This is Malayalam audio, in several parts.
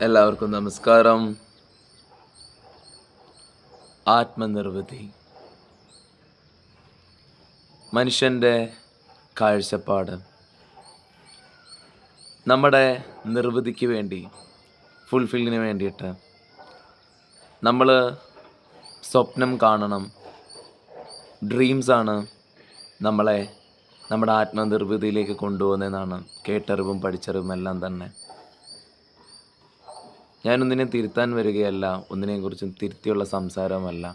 എല്ലാവർക്കും നമസ്കാരം. ആത്മനിർവൃതി മനുഷ്യൻ്റെ കാഴ്ചപ്പാട് നമ്മുടെ നിർവൃതിക്ക് വേണ്ടി, ഫുൾഫില്ലിന് വേണ്ടിയിട്ട് നമ്മൾ സ്വപ്നം കാണണം. ഡ്രീംസാണ് നമ്മളെ നമ്മുടെ ആത്മനിർവൃതിയിലേക്ക് കൊണ്ടുപോകുന്നതെന്നാണ് കേട്ടറിവും പഠിച്ചറിവും എല്ലാം തന്നെ. ഞാനൊന്നിനെ തിരുത്താൻ വരികയല്ല, ഒന്നിനെക്കുറിച്ചും തിരുത്തിയുള്ള സംസാരവുമല്ല.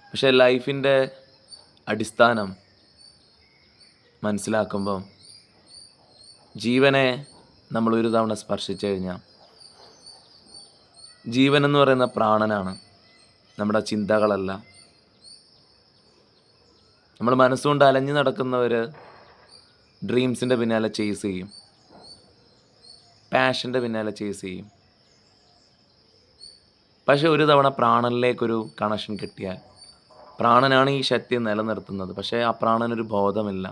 പക്ഷേ ലൈഫിൻ്റെ അടിസ്ഥാനം മനസ്സിലാക്കുമ്പം ജീവനെ നമ്മളൊരു തവണ സ്പർശിച്ചു കഴിഞ്ഞാൽ, ജീവൻ എന്ന് പറയുന്ന പ്രാണനാണ്, നമ്മുടെ ചിന്തകളല്ല. നമ്മൾ മനസ്സുകൊണ്ട് അലഞ്ഞു നടക്കുന്നവർ ഡ്രീംസിൻ്റെ പിന്നാലെ ചേസ് ചെയ്യും, പാഷൻ്റെ പിന്നാലെ ചേസ് ചെയ്യും. പക്ഷെ ഒരു തവണ പ്രാണനിലേക്കൊരു കണക്ഷൻ കിട്ടിയാൽ, പ്രാണനാണ് ഈ ശക്തി നിലനിർത്തുന്നത്. പക്ഷേ ആ പ്രാണനൊരു ബോധമില്ല.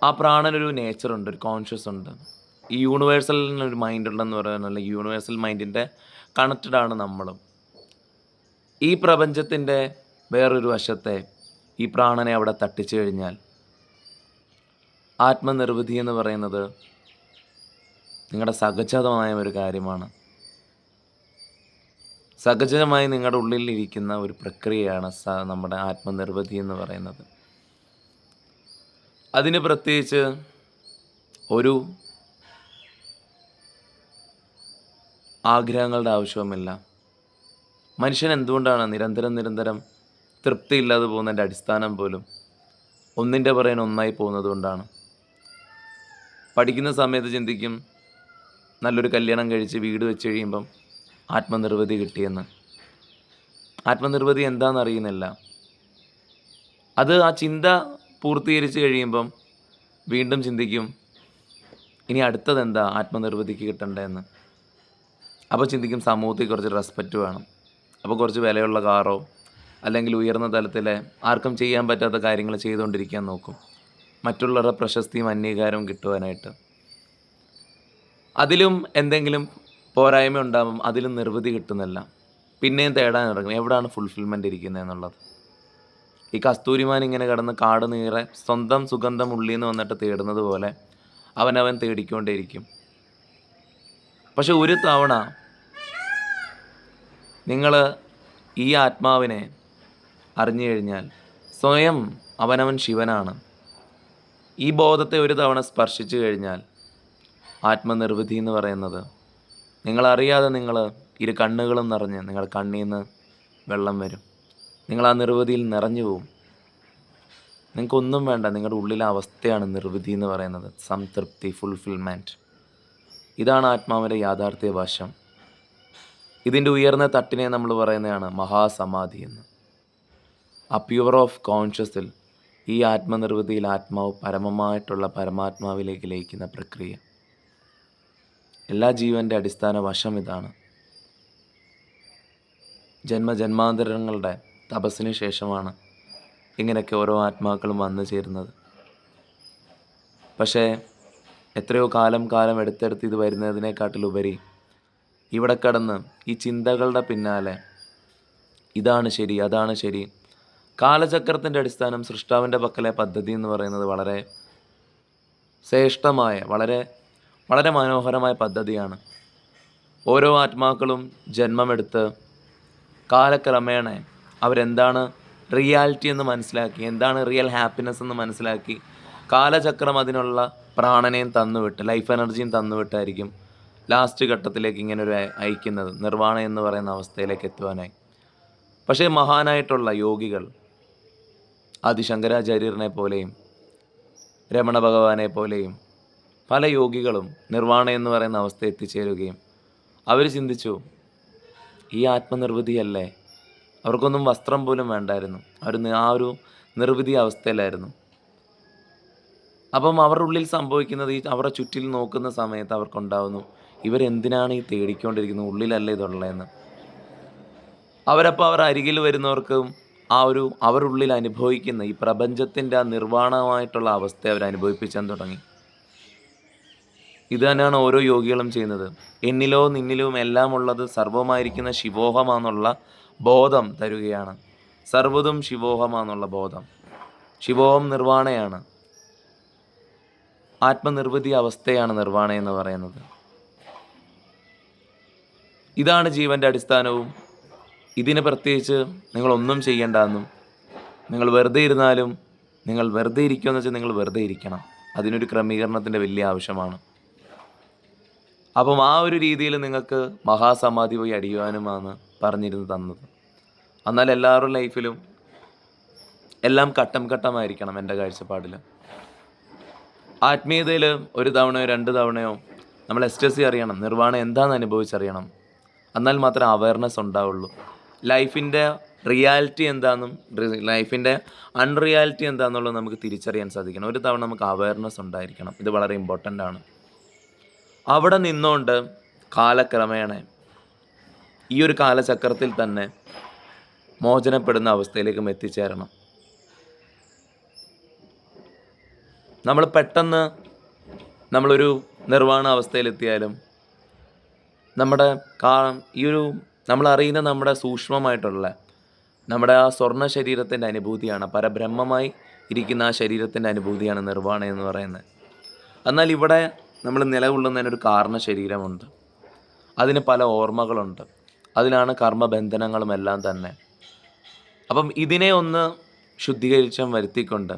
ആ പ്രാണനൊരു നേച്ചറുണ്ട്, ഒരു കോൺഷ്യസ് ഉണ്ട്. ഈ യൂണിവേഴ്സലിനൊരു മൈൻഡ് ഉണ്ടെന്ന് പറയുന്നത്, യൂണിവേഴ്സൽ മൈൻഡിൻ്റെ കണക്റ്റഡാണ് നമ്മളും. ഈ പ്രപഞ്ചത്തിൻ്റെ വേറൊരു വശത്തെ ഈ പ്രാണനെ അവിടെ തട്ടിച്ചു കഴിഞ്ഞാൽ, ആത്മനിർവൃതി എന്ന് പറയുന്നത് നിങ്ങളുടെ സഹജമായ ഒരു കാര്യമാണ്. സഹജമായി നിങ്ങളുടെ ഉള്ളിൽ ഇരിക്കുന്ന ഒരു പ്രക്രിയയാണ് നമ്മുടെ ആത്മനിർവൃതി എന്ന് പറയുന്നത്. അതിന് പ്രത്യേകിച്ച് ഒരു ആഗ്രഹങ്ങളുടെ ആവശ്യവുമില്ല. മനുഷ്യൻ എന്തുകൊണ്ടാണ് നിരന്തരം തൃപ്തിയില്ലാതെ പോകുന്നതിൻ്റെ അടിസ്ഥാനം പോലും ഒന്നിൻ്റെ പറയാൻ ഒന്നായി പോകുന്നത് കൊണ്ടാണ്. പഠിക്കുന്ന സമയത്ത് ചിന്തിക്കും, നല്ലൊരു കല്യാണം കഴിച്ച് വീട് വെച്ച് കഴിയുമ്പം ആത്മനിർവൃതി കിട്ടിയെന്ന്. ആത്മനിർവൃതി എന്താണെന്ന് അറിയുന്നില്ല. അത് ആ ചിന്ത പൂർത്തീകരിച്ച് കഴിയുമ്പം വീണ്ടും ചിന്തിക്കും, ഇനി അടുത്തതെന്താ ആത്മനിർവൃതിക്ക് കിട്ടേണ്ടതെന്ന്. അപ്പോൾ ചിന്തിക്കും, സമൂഹത്തിൽ കുറച്ച് റെസ്പെക്റ്റ് വേണം. അപ്പോൾ കുറച്ച് വിലയുള്ള കാറോ അല്ലെങ്കിൽ ഉയർന്ന തലത്തിലെ ആർക്കും ചെയ്യാൻ പറ്റാത്ത കാര്യങ്ങൾ ചെയ്തുകൊണ്ടിരിക്കാൻ നോക്കും, മറ്റുള്ളവരുടെ പ്രശസ്തിയും അംഗീകാരവും കിട്ടുവാനായിട്ട്. അതിലും എന്തെങ്കിലും പോരായ്മ ഉണ്ടാകും, അതിലും നിർവൃതി കിട്ടുന്നില്ല. പിന്നെയും തേടാൻ ഇറങ്ങും, എവിടെയാണ് ഫുൾഫിൽമെൻ്റ് ഇരിക്കുന്നത് എന്നുള്ളത്. ഈ കസ്തൂരിമാൻ ഇങ്ങനെ കിടന്ന് കാട് നീറെ സ്വന്തം സുഗന്ധം ഉള്ളിൽ നിന്ന് വന്നിട്ട് തേടുന്നത് പോലെ അവനവൻ തേടിക്കൊണ്ടേയിരിക്കും. പക്ഷെ ഒരു തവണ നിങ്ങൾ ഈ ആത്മാവിനെ അറിഞ്ഞു കഴിഞ്ഞാൽ, സ്വയം അവനവൻ ശിവനാണ്. ഈ ബോധത്തെ ഒരു തവണ സ്പർശിച്ചു കഴിഞ്ഞാൽ, ആത്മനിർവൃതി എന്ന് പറയുന്നത് നിങ്ങളറിയാതെ ഇരു കണ്ണുകളും നിറഞ്ഞ് നിങ്ങളുടെ കണ്ണിൽ നിന്ന് വെള്ളം വരും. നിങ്ങൾ ആ നിർവൃതിയിൽ നിറഞ്ഞു പോവും. നിങ്ങൾക്കൊന്നും വേണ്ട, നിങ്ങളുടെ ഉള്ളിലെ അവസ്ഥയാണ് നിർവൃതി എന്ന് പറയുന്നത്. സംതൃപ്തി, ഫുൾഫിൽമെൻറ്റ്. ഇതാണ് ആത്മാവിൻ്റെ യാഥാർത്ഥ്യ വശം. ഇതിൻ്റെ ഉയർന്ന തട്ടിനെ നമ്മൾ പറയുന്നതാണ് മഹാസമാധി എന്ന്. ആ പ്യുവർ ഓഫ് കോൺഷ്യസിൽ, ഈ ആത്മനിർവൃതിയിൽ ആത്മാവ് പരമമായിട്ടുള്ള പരമാത്മാവിലേക്ക് ലയിക്കുന്ന പ്രക്രിയ. എല്ലാ ജീവൻ്റെ അടിസ്ഥാന വശം ഇതാണ്. ജന്മജന്മാന്തരങ്ങളുടെ തപസ്സിന് ശേഷമാണ് ഇങ്ങനെയൊക്കെ ഓരോ ആത്മാക്കളും വന്നു ചേരുന്നത്. പക്ഷേ എത്രയോ കാലം എടുത്തെടുത്ത് ഇത് വരുന്നതിനെക്കാട്ടിലുപരി ഇവിടെ കടന്ന് ഈ ചിന്തകളുടെ പിന്നാലെ ഇതാണ് ശരി, അതാണ് ശരി. കാലചക്രത്തിൻ്റെ അടിസ്ഥാനം, സൃഷ്ടാവിൻ്റെ പക്കലെ പദ്ധതി എന്ന് പറയുന്നത് വളരെ ശ്രേഷ്ഠമായ, വളരെ വളരെ മനോഹരമായ പദ്ധതിയാണ്. ഓരോ ആത്മാക്കളും ജന്മമെടുത്ത് കാലക്രമേണ അവരെന്താണ് റിയാലിറ്റി എന്ന് മനസ്സിലാക്കി, എന്താണ് റിയൽ ഹാപ്പിനെസ് എന്ന് മനസ്സിലാക്കി, കാലചക്രം അതിനുള്ള പ്രാണനെയും തന്നുവിട്ട്, ലൈഫ് എനർജിയും തന്നുവിട്ടായിരിക്കും ലാസ്റ്റ് ഘട്ടത്തിലേക്ക് ഇങ്ങനെ ഒരു അയക്കുന്നത്, നിർവ്വാണ എന്ന് പറയുന്ന അവസ്ഥയിലേക്ക് എത്തുവാനായി. പക്ഷേ മഹാനായിട്ടുള്ള യോഗികൾ, ആദിശങ്കരാചാര്യനെ പോലെയും രമണ ഭഗവാനെ പോലെയും പല യോഗികളും നിർവ്വാണ എന്ന് പറയുന്ന അവസ്ഥ എത്തിച്ചേരുകയും അവർ ചിന്തിച്ചു, ഈ ആത്മനിർവൃതിയല്ലേ. അവർക്കൊന്നും വസ്ത്രം പോലും വേണ്ടായിരുന്നു. അവർ ആ ഒരു നിർവൃതി അവസ്ഥയിലായിരുന്നു. അപ്പം അവരുടെ ഉള്ളിൽ സംഭവിക്കുന്നത്, ഈ അവരുടെ ചുറ്റിൽ നോക്കുന്ന സമയത്ത് അവർക്കുണ്ടാവുന്നു, ഇവരെന്തിനാണ് ഈ തേടിക്കൊണ്ടിരിക്കുന്നത്, ഉള്ളിലല്ലേ ഇതുള്ളതെന്ന്. അവരപ്പോൾ അവർ അരികിൽ വരുന്നവർക്കും അവരുള്ളിൽ അനുഭവിക്കുന്ന ഈ പ്രപഞ്ചത്തിൻ്റെ ആ നിർവ്വാണമായിട്ടുള്ള അവസ്ഥ അവർ അനുഭവിപ്പിച്ചാൻ തുടങ്ങി. ഇത് തന്നെയാണ് ഓരോ യോഗികളും ചെയ്യുന്നത്. എന്നിലോ നിന്നിലും എല്ലാം ഉള്ളത് സർവമായിരിക്കുന്ന ശിവോഹമാന്നുള്ള ബോധം തരുകയാണ്. സർവ്വതും ശിവോഹമാന്നുള്ള ബോധം. ശിവോഹം നിർവ്വാണയാണ്. ആത്മനിർവൃതി അവസ്ഥയാണ് നിർവ്വാണ എന്ന് പറയുന്നത്. ഇതാണ് ജീവൻ്റെ അടിസ്ഥാനവും. ഇതിന് പ്രത്യേകിച്ച് നിങ്ങളൊന്നും ചെയ്യേണ്ടെന്നും, നിങ്ങൾ വെറുതെ ഇരുന്നാലും, നിങ്ങൾ വെറുതെ ഇരിക്കുമെന്ന് വെച്ചാൽ നിങ്ങൾ വെറുതെ ഇരിക്കണം. അതിനൊരു ക്രമീകരണത്തിൻ്റെ വലിയ ആവശ്യമാണ്. അപ്പം ആ ഒരു രീതിയിൽ നിങ്ങൾക്ക് മഹാസമാധി പോയി അടിയുവാനുമാണ് പറഞ്ഞിരുന്ന് തന്നത്. എന്നാൽ എല്ലാവരുടെ ലൈഫിലും എല്ലാം ഘട്ടം ഘട്ടമായിരിക്കണം. എൻ്റെ കാഴ്ചപ്പാടിൽ ആത്മീയതയിൽ ഒരു തവണയോ 2 തവണയോ നമ്മൾ എക്സ്റ്റസി അറിയണം, നിർവ്വാണം എന്താണെന്ന് അനുഭവിച്ചറിയണം. എന്നാൽ മാത്രമേ അവയർനെസ് ഉണ്ടാവുള്ളൂ. ലൈഫിൻ്റെ റിയാലിറ്റി എന്താണെന്നും ലൈഫിൻ്റെ അൺറിയാലിറ്റി എന്താണെന്നുള്ളത് നമുക്ക് തിരിച്ചറിയാൻ സാധിക്കണം. ഒരു തവണ നമുക്ക് അവയർനെസ് ഉണ്ടായിരിക്കണം. ഇത് വളരെ ഇമ്പോർട്ടൻ്റ് ആണ്. അവിടെ നിന്നുകൊണ്ട് കാലക്രമേണ ഈ ഒരു കാലചക്രത്തിൽ തന്നെ മോചനപ്പെടുന്ന അവസ്ഥയിലേക്കും എത്തിച്ചേരണം. നമ്മൾ പെട്ടെന്ന് നമ്മളൊരു നിർവ്വാണ അവസ്ഥയിലെത്തിയാലും നമ്മുടെ ഈ ഒരു നമ്മളറിയുന്ന നമ്മുടെ സൂക്ഷ്മമായിട്ടുള്ള നമ്മുടെ ആ സ്വർണ്ണ ശരീരത്തിൻ്റെ അനുഭൂതിയാണ്, പരബ്രഹ്മമായി ഇരിക്കുന്ന ആ ശരീരത്തിൻ്റെ അനുഭൂതിയാണ് നിർവ്വാണം എന്ന് പറയുന്നത്. എന്നാൽ ഇവിടെ നമ്മൾ നിലകൊള്ളുന്നതിനൊരു കാരണ ശരീരമുണ്ട്. അതിന് പല ഓർമ്മകളുണ്ട്. അതിലാണ് കർമ്മബന്ധനങ്ങളും എല്ലാം തന്നെ. അപ്പം ഇതിനെ ഒന്ന് ശുദ്ധീകരിച്ചും വരുത്തിക്കൊണ്ട്,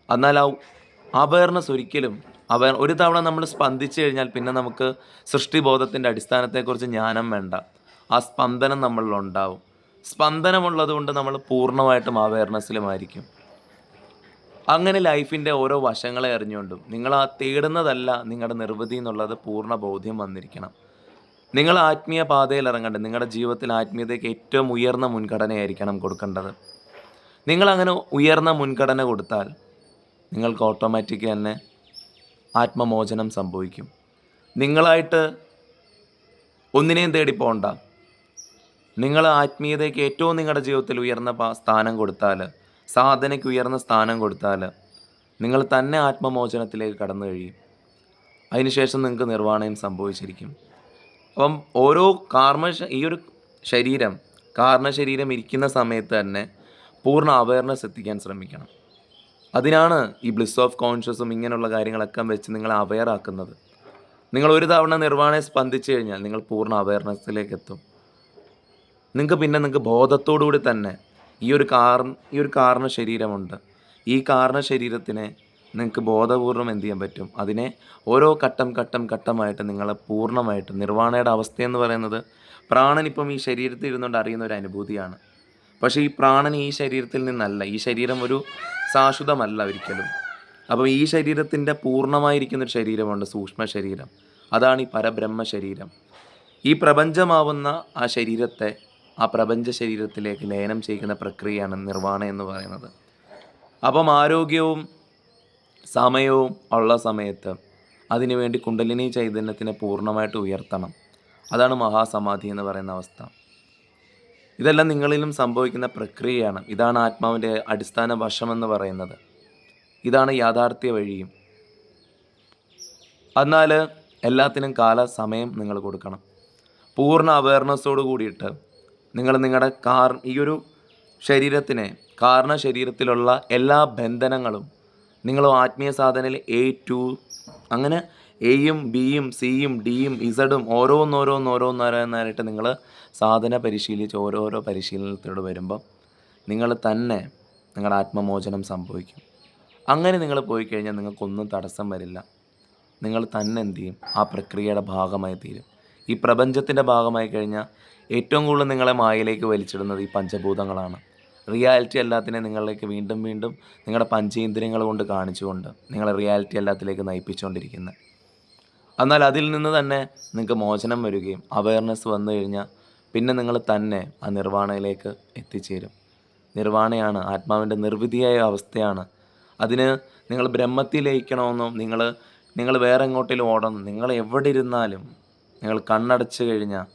എന്നാൽ ആ അവയർനെസ് ഒരിക്കലും ഒരു തവണ നമ്മൾ സ്പന്ദിച്ചു കഴിഞ്ഞാൽ പിന്നെ നമുക്ക് സൃഷ്ടിബോധത്തിൻ്റെ അടിസ്ഥാനത്തെക്കുറിച്ച് ജ്ഞാനം വേണ്ട. ആ സ്പന്ദനം നമ്മളിലുണ്ടാവും. സ്പന്ദനമുള്ളത് കൊണ്ട് നമ്മൾ പൂർണ്ണമായിട്ടും അവയർനെസ്സിലുമായിരിക്കും. അങ്ങനെ ലൈഫിൻ്റെ ഓരോ വശങ്ങളെ അറിഞ്ഞുകൊണ്ടും നിങ്ങൾ ആ തേടുന്നതല്ല നിങ്ങളുടെ നിർവൃതി എന്നുള്ളത് പൂർണ്ണ ബോധ്യം വന്നിരിക്കണം. നിങ്ങൾ ആത്മീയ പാതയിൽ ഇറങ്ങേണ്ടത് നിങ്ങളുടെ ജീവിതത്തിൽ ആത്മീയതയ്ക്ക് ഏറ്റവും ഉയർന്ന മുൻഗണനയായിരിക്കണം കൊടുക്കേണ്ടത്. നിങ്ങളങ്ങനെ ഉയർന്ന മുൻഗണന കൊടുത്താൽ നിങ്ങൾക്ക് ഓട്ടോമാറ്റിക് തന്നെ ആത്മമോചനം സംഭവിക്കും. നിങ്ങളായിട്ട് ഒന്നിനെയും തേടി പോകണ്ട. നിങ്ങൾ ആത്മീയതയ്ക്ക് ഏറ്റവും നിങ്ങളുടെ ജീവിതത്തിൽ ഉയർന്ന സ്ഥാനം കൊടുത്താൽ, സാധനയ്ക്ക് ഉയർന്ന സ്ഥാനം കൊടുത്താൽ നിങ്ങൾ തന്നെ ആത്മമോചനത്തിലേക്ക് കടന്നു കഴിയും. അതിനുശേഷം നിങ്ങൾക്ക് നിർവ്വാണം സംഭവിച്ചിരിക്കും. അപ്പം ഓരോ ഈ ഒരു കാരണശരീരം ഇരിക്കുന്ന സമയത്ത് തന്നെ പൂർണ്ണ അവയർനെസ് എത്തിക്കാൻ ശ്രമിക്കണം. അതിനാണ് ഈ ബ്ലിസ് ഓഫ് കോൺഷ്യസും ഇങ്ങനെയുള്ള കാര്യങ്ങളൊക്കെ വെച്ച് നിങ്ങളെ അവെയർ ആക്കുന്നത്. നിങ്ങൾ ഒരു തവണ നിർവ്വാണയെ സ്പന്ദിച്ചു കഴിഞ്ഞാൽ നിങ്ങൾ പൂർണ്ണ അവയർനെസ്സിലേക്ക് എത്തും. നിങ്ങൾക്ക് ബോധത്തോടുകൂടി തന്നെ ഈ ഒരു കാരണ ശരീരമുണ്ട്. ഈ കാരണ ശരീരത്തിനെ നിങ്ങൾക്ക് ബോധപൂർവം എന്ത് ചെയ്യാൻ പറ്റും? അതിനെ ഓരോ ഘട്ടമായിട്ട് നിങ്ങളെ പൂർണ്ണമായിട്ട് നിർവ്വാണയുടെ അവസ്ഥയെന്ന് പറയുന്നത് പ്രാണൻ ഇപ്പം ഈ ശരീരത്തിൽ ഇരുന്നുകൊണ്ട് അറിയുന്ന ഒരു അനുഭൂതിയാണ്. പക്ഷേ ഈ പ്രാണൻ ഈ ശരീരത്തിൽ നിന്നല്ല. ഈ ശരീരം ഒരു ശാശ്വതമല്ല ഒരിക്കലും. അപ്പം ഈ ശരീരത്തിൻ്റെ പൂർണ്ണമായിരിക്കുന്നൊരു ശരീരമുണ്ട്, സൂക്ഷ്മ ശരീരം. അതാണ് ഈ പരബ്രഹ്മ ശരീരം. ഈ പ്രപഞ്ചമാവുന്ന ആ ശരീരത്തെ ആ പ്രപഞ്ച ശരീരത്തിലേക്ക് ലയനം ചെയ്യുന്ന പ്രക്രിയയാണ് നിർവ്വാണം എന്ന് പറയുന്നത്. അപ്പം ആരോഗ്യവും സമയവും ഉള്ള സമയത്ത് അതിനുവേണ്ടി കുണ്ടലിനി ചൈതന്യത്തിനെ പൂർണ്ണമായിട്ട് ഉയർത്തണം. അതാണ് മഹാസമാധി എന്ന് പറയുന്ന അവസ്ഥ. ഇതെല്ലാം നിങ്ങളിലും സംഭവിക്കുന്ന പ്രക്രിയയാണ്. ഇതാണ് ആത്മാവിൻ്റെ അടിസ്ഥാന വശമെന്ന് പറയുന്നത്. ഇതാണ് യാഥാർത്ഥ്യ വഴിയും. എന്നാൽ എല്ലാത്തിനും സമയം നിങ്ങൾ കൊടുക്കണം. പൂർണ്ണ അവയർനെസ്സോട് കൂടിയിട്ട് നിങ്ങൾ നിങ്ങളുടെ ഈ ഒരു ശരീരത്തിനെ, കാരണ ശരീരത്തിലുള്ള എല്ലാ ബന്ധനങ്ങളും നിങ്ങൾ ആത്മീയ സാധനയിൽ A2 അങ്ങനെ എയും ബിയും സിയും ഡിയും ഇസഡും ഓരോന്നോരോന്നായിട്ട് നിങ്ങൾ സാധന പരിശീലിച്ച് ഓരോരോ പരിശീലനത്തിലൂടെ വരുമ്പം നിങ്ങൾ തന്നെ നിങ്ങളുടെ ആത്മമോചനം സംഭവിക്കും. അങ്ങനെ നിങ്ങൾ പോയി കഴിഞ്ഞാൽ നിങ്ങൾക്കൊന്നും തടസ്സം വരില്ല. നിങ്ങൾ തന്നെ എന്ത് ചെയ്യും? ആ പ്രക്രിയയുടെ ഭാഗമായി തീരും. ഈ പ്രപഞ്ചത്തിൻ്റെ ഭാഗമായി കഴിഞ്ഞാൽ ഏറ്റവും കൂടുതൽ നിങ്ങളെ മായയിലേക്ക് വലിച്ചിടുന്നത് ഈ പഞ്ചഭൂതങ്ങളാണ്. റിയാലിറ്റി എല്ലാത്തിനെ നിങ്ങളിലേക്ക് വീണ്ടും നിങ്ങളുടെ പഞ്ചേന്ദ്രിയങ്ങൾ കൊണ്ട് കാണിച്ചുകൊണ്ട് നിങ്ങളെ റിയാലിറ്റി എല്ലാത്തിലേക്ക് നയിപ്പിച്ചുകൊണ്ടിരിക്കുന്നത്. എന്നാൽ അതിൽ നിന്ന് തന്നെ നിങ്ങൾക്ക് മോചനം വരികയും അവയർനെസ് വന്നു കഴിഞ്ഞാൽ പിന്നെ നിങ്ങൾ തന്നെ ആ നിർവ്വാണയിലേക്ക് എത്തിച്ചേരും. നിർവ്വാണയാണ് ആത്മാവിൻ്റെ നിർവിധിയായ അവസ്ഥയാണ്. അതിന് നിങ്ങൾ ബ്രഹ്മത്തിൽ ലയിക്കണമെന്നോ നിങ്ങൾ വേറെ എങ്ങോട്ടേലും ഓടണം, നിങ്ങൾ എവിടെ ഇരുന്നാലും നിങ്ങൾ കണ്ണടച്ച് കഴിഞ്ഞാൽ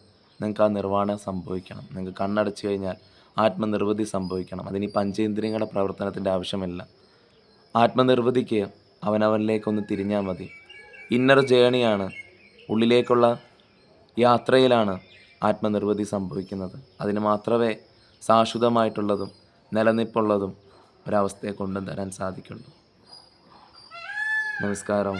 നിങ്ങൾക്ക് ആ നിർവ്വാണം സംഭവിക്കണം. നിങ്ങൾക്ക് കണ്ണടച്ച് കഴിഞ്ഞാൽ ആത്മനിർവൃതി സംഭവിക്കണം. അതിന് ഈ പഞ്ചേന്ദ്രിയങ്ങളുടെ പ്രവർത്തനത്തിൻ്റെ ആവശ്യമില്ല. ആത്മനിർവൃതിക്ക് അവനവനിലേക്കൊന്ന് തിരിഞ്ഞാൽ മതി. ഇന്നർ ജേണിയാണ്, ഉള്ളിലേക്കുള്ള യാത്രയിലാണ് ആത്മനിർവൃതി സംഭവിക്കുന്നത്. അതിന് മാത്രമേ ശാശ്വതമായിട്ടുള്ളതും നിലനിൽപ്പുള്ളതും ഒരവസ്ഥയെ കൊണ്ടുതരാൻ സാധിക്കുള്ളൂ. നമസ്കാരം.